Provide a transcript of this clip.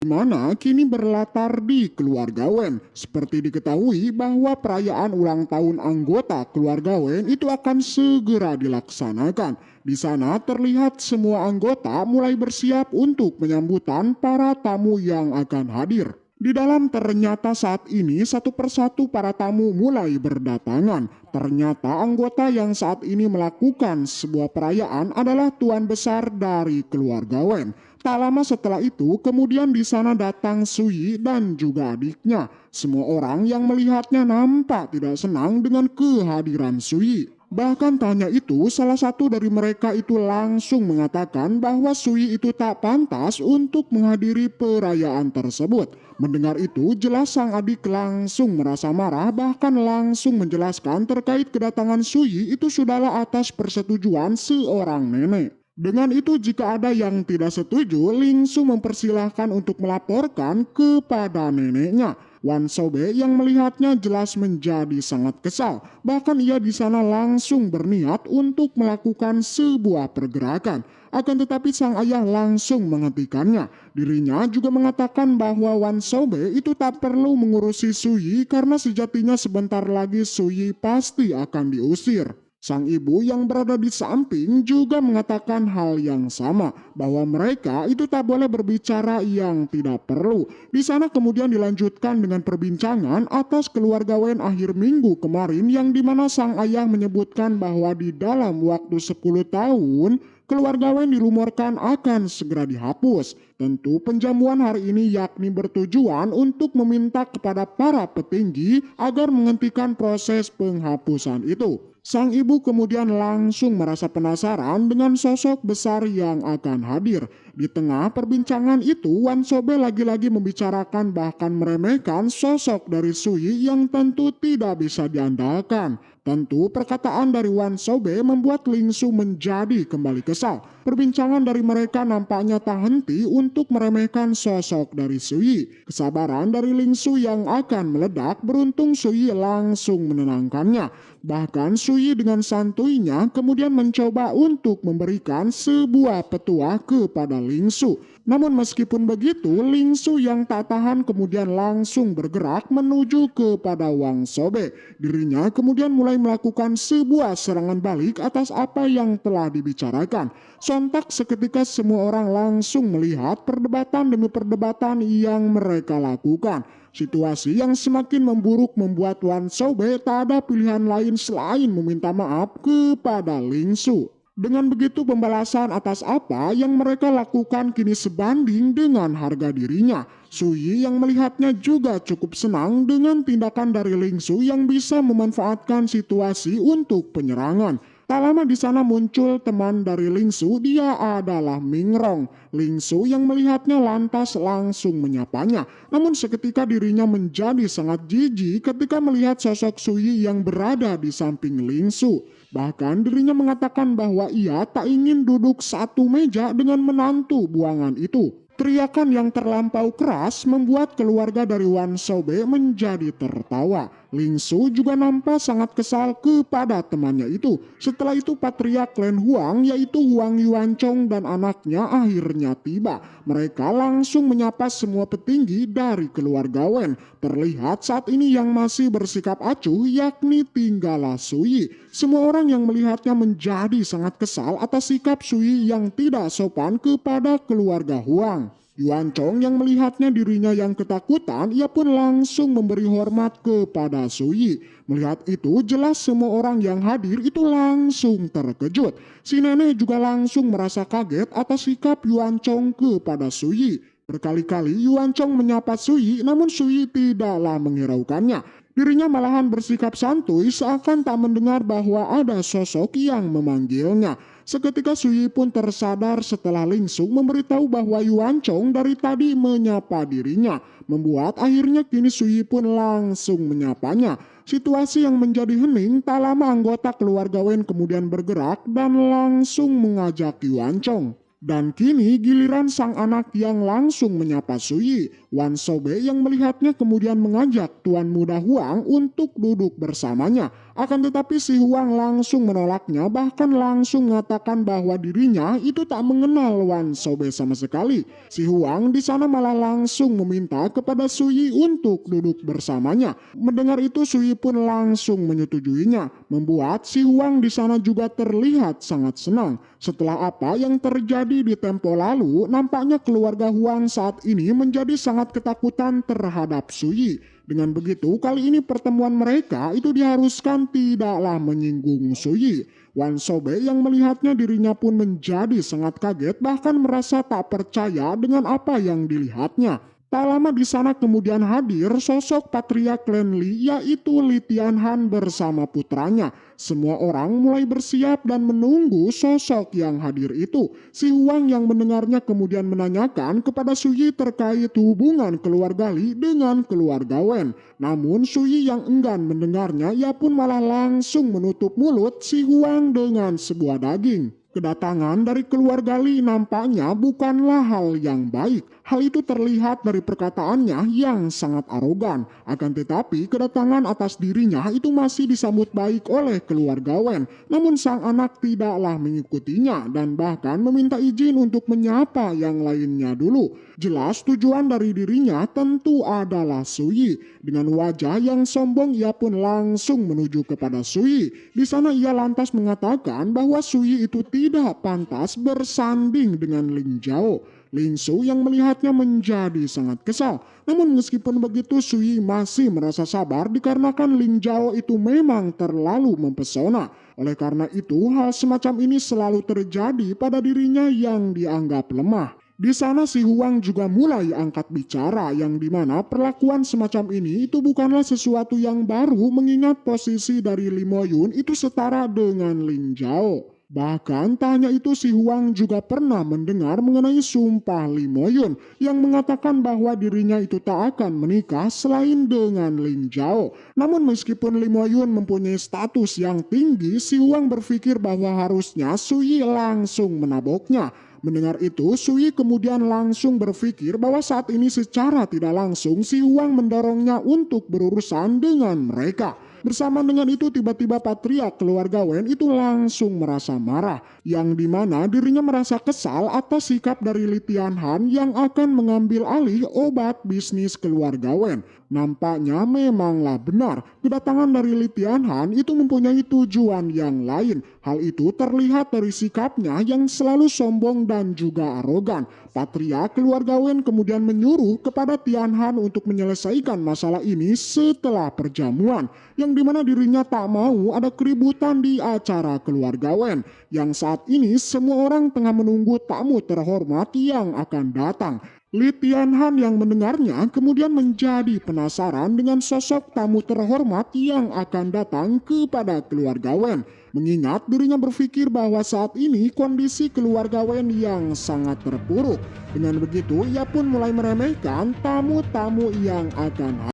di mana kini berlatar di keluarga Wen. Seperti diketahui bahwa perayaan ulang tahun anggota keluarga Wen itu akan segera dilaksanakan. Di sana terlihat semua anggota mulai bersiap untuk menyambutan para tamu yang akan hadir. Di dalam ternyata saat ini satu persatu para tamu mulai berdatangan. Ternyata anggota yang saat ini melakukan sebuah perayaan adalah tuan besar dari keluarga Wen. Tak lama setelah itu, kemudian di sana datang Sui dan juga adiknya. Semua orang yang melihatnya nampak tidak senang dengan kehadiran Sui. Bahkan tanya itu, salah satu dari mereka itu langsung mengatakan bahwa Sui itu tak pantas untuk menghadiri perayaan tersebut. Mendengar itu, jelas sang adik langsung merasa marah, bahkan langsung menjelaskan terkait kedatangan Sui itu sudahlah atas persetujuan seorang nenek. Dengan itu jika ada yang tidak setuju, Lingsu mempersilahkan untuk melaporkan kepada neneknya. Wan Sobe yang melihatnya jelas menjadi sangat kesal. Bahkan ia di sana langsung berniat untuk melakukan sebuah pergerakan. Akan tetapi sang ayah langsung menghentikannya. Dirinya juga mengatakan bahwa Wan Sobe itu tak perlu mengurusi Suyi karena sejatinya sebentar lagi Suyi pasti akan diusir. Sang ibu yang berada di samping juga mengatakan hal yang sama, bahwa mereka itu tak boleh berbicara yang tidak perlu. Di sana kemudian dilanjutkan dengan perbincangan atas keluarga Wen akhir minggu kemarin, yang dimana sang ayah menyebutkan bahwa di dalam waktu 10 tahun keluarga Wen dirumorkan akan segera dihapus. Tentu penjamuan hari ini yakni bertujuan untuk meminta kepada para petinggi agar menghentikan proses penghapusan itu. Sang ibu kemudian langsung merasa penasaran dengan sosok besar yang akan hadir. Di tengah perbincangan itu, Wan Sobe lagi-lagi membicarakan bahkan meremehkan sosok dari Sui yang tentu tidak bisa diandalkan. Tentu perkataan dari Wan Sobe membuat Lingsu menjadi kembali kesal. Perbincangan dari mereka nampaknya tak henti untuk meremehkan sosok dari Sui. Kesabaran dari Lingsu yang akan meledak, beruntung Sui langsung menenangkannya. Bahkan Sui dengan santuinya kemudian mencoba untuk memberikan sebuah petua kepada Lingsu. Namun meskipun begitu, Lingsu yang tak tahan kemudian langsung bergerak menuju kepada Wang Sobe. Dirinya kemudian mulai melakukan sebuah serangan balik atas apa yang telah dibicarakan. Sontak seketika semua orang langsung melihat perdebatan demi perdebatan yang mereka lakukan. Situasi yang semakin memburuk membuat Wan Sobe tak ada pilihan lain selain meminta maaf kepada Lingsu. Dengan begitu pembalasan atas apa yang mereka lakukan kini sebanding dengan harga dirinya. Suyi yang melihatnya juga cukup senang dengan tindakan dari Lingsu yang bisa memanfaatkan situasi untuk penyerangan. Tak lama di sana muncul teman dari Lingsu, dia adalah Mingrong. Lingsu yang melihatnya lantas langsung menyapanya. Namun seketika dirinya menjadi sangat jijik ketika melihat sosok Suyi yang berada di samping Lingsu. Bahkan dirinya mengatakan bahwa ia tak ingin duduk satu meja dengan menantu buangan itu. Teriakan yang terlampau keras membuat keluarga dari Wan Sobe menjadi tertawa. Lingsu juga nampak sangat kesal kepada temannya itu. Setelah itu patriark Len Huang yaitu Huang Yuancong dan anaknya akhirnya tiba. Mereka langsung menyapa semua petinggi dari keluarga Wen. Terlihat saat ini yang masih bersikap acuh yakni tinggallah Sui. Semua orang yang melihatnya menjadi sangat kesal atas sikap Sui yang tidak sopan kepada keluarga Huang. Yuan Chong yang melihatnya dirinya yang ketakutan, ia pun langsung memberi hormat kepada Sui. Melihat itu, jelas semua orang yang hadir itu langsung terkejut. Si nenek juga langsung merasa kaget atas sikap Yuan Chong kepada Sui. Berkali-kali Yuan Chong menyapa Sui, namun Sui tidaklah menghiraukannya. Dirinya malahan bersikap santuy seakan tak mendengar bahwa ada sosok yang memanggilnya. Seketika Sui pun tersadar setelah Lingsu memberitahu bahwa Yuan Chong dari tadi menyapa dirinya. Membuat akhirnya kini Sui pun langsung menyapanya. Situasi yang menjadi hening, tak lama anggota keluarga Wen kemudian bergerak dan langsung mengajak Yuan Chong. Dan kini giliran sang anak yang langsung menyapa Sui. Wan Sobe yang melihatnya kemudian mengajak Tuan Muda Huang untuk duduk bersamanya. Akan tetapi si Huang langsung menolaknya, bahkan langsung mengatakan bahwa dirinya itu tak mengenal Wan Sobe sama sekali. Si Huang di sana malah langsung meminta kepada Sui untuk duduk bersamanya. Mendengar itu Sui pun langsung menyetujuinya, membuat si Huang di sana juga terlihat sangat senang. Setelah apa yang terjadi di tempo lalu, nampaknya keluarga Huang saat ini menjadi sangat ketakutan terhadap Sui. Dengan begitu, kali ini pertemuan mereka itu diharuskan tidaklah menyinggung Sui. Wan Sobe yang melihatnya dirinya pun menjadi sangat kaget, bahkan merasa tak percaya dengan apa yang dilihatnya. Tak lama di sana kemudian hadir sosok patria klan Li, yaitu Li Tianhan bersama putranya. Semua orang mulai bersiap dan menunggu sosok yang hadir itu. Si Huang yang mendengarnya kemudian menanyakan kepada Sui terkait hubungan keluarga Li dengan keluarga Wen. Namun Sui yang enggan mendengarnya, ia pun malah langsung menutup mulut si Huang dengan sebuah daging. Kedatangan dari keluarga Li nampaknya bukanlah hal yang baik. Hal itu terlihat dari perkataannya yang sangat arogan. Akan tetapi kedatangan atas dirinya itu masih disambut baik oleh keluarga Wen. Namun sang anak tidaklah mengikutinya dan bahkan meminta izin untuk menyapa yang lainnya dulu. Jelas tujuan dari dirinya tentu adalah Sui. Dengan wajah yang sombong ia pun langsung menuju kepada Sui. Di sana ia lantas mengatakan bahwa Sui itu tidak pantas bersanding dengan Ling Zhao. Ling Su yang melihatnya menjadi sangat kesal. Namun meskipun begitu Sui masih merasa sabar dikarenakan Ling Zhao itu memang terlalu mempesona. Oleh karena itu hal semacam ini selalu terjadi pada dirinya yang dianggap lemah. Di sana si Huang juga mulai angkat bicara yang dimana perlakuan semacam ini itu bukanlah sesuatu yang baru mengingat posisi dari Li Moyun itu setara dengan Ling Zhao. Bahkan tak hanya itu si Huang juga pernah mendengar mengenai sumpah Li Moyun yang mengatakan bahwa dirinya itu tak akan menikah selain dengan Ling Zhao. Namun meskipun Li Moyun mempunyai status yang tinggi, si Huang berpikir bahwa harusnya Sui langsung menaboknya. Mendengar itu, Sui kemudian langsung berpikir bahwa saat ini secara tidak langsung si Huang mendorongnya untuk berurusan dengan mereka. Bersama dengan itu tiba-tiba patria keluarga Wen itu langsung merasa marah. Yang dimana dirinya merasa kesal atas sikap dari Li Tianhan yang akan mengambil alih obat bisnis keluarga Wen. Nampaknya memanglah benar kedatangan dari Li Tianhan itu mempunyai tujuan yang lain. Hal itu terlihat dari sikapnya yang selalu sombong dan juga arogan. Patria keluarga Wen kemudian menyuruh kepada Tianhan untuk menyelesaikan masalah ini setelah perjamuan. Yang dimana dirinya tak mau ada keributan di acara keluarga Wen. Yang saat ini semua orang tengah menunggu tamu terhormat yang akan datang. Li Tianhan yang mendengarnya kemudian menjadi penasaran dengan sosok tamu terhormat yang akan datang kepada keluarga Wen. Mengingat dirinya berpikir bahwa saat ini kondisi keluarga Wen yang sangat terpuruk. Dengan begitu ia pun mulai meremehkan tamu-tamu yang akan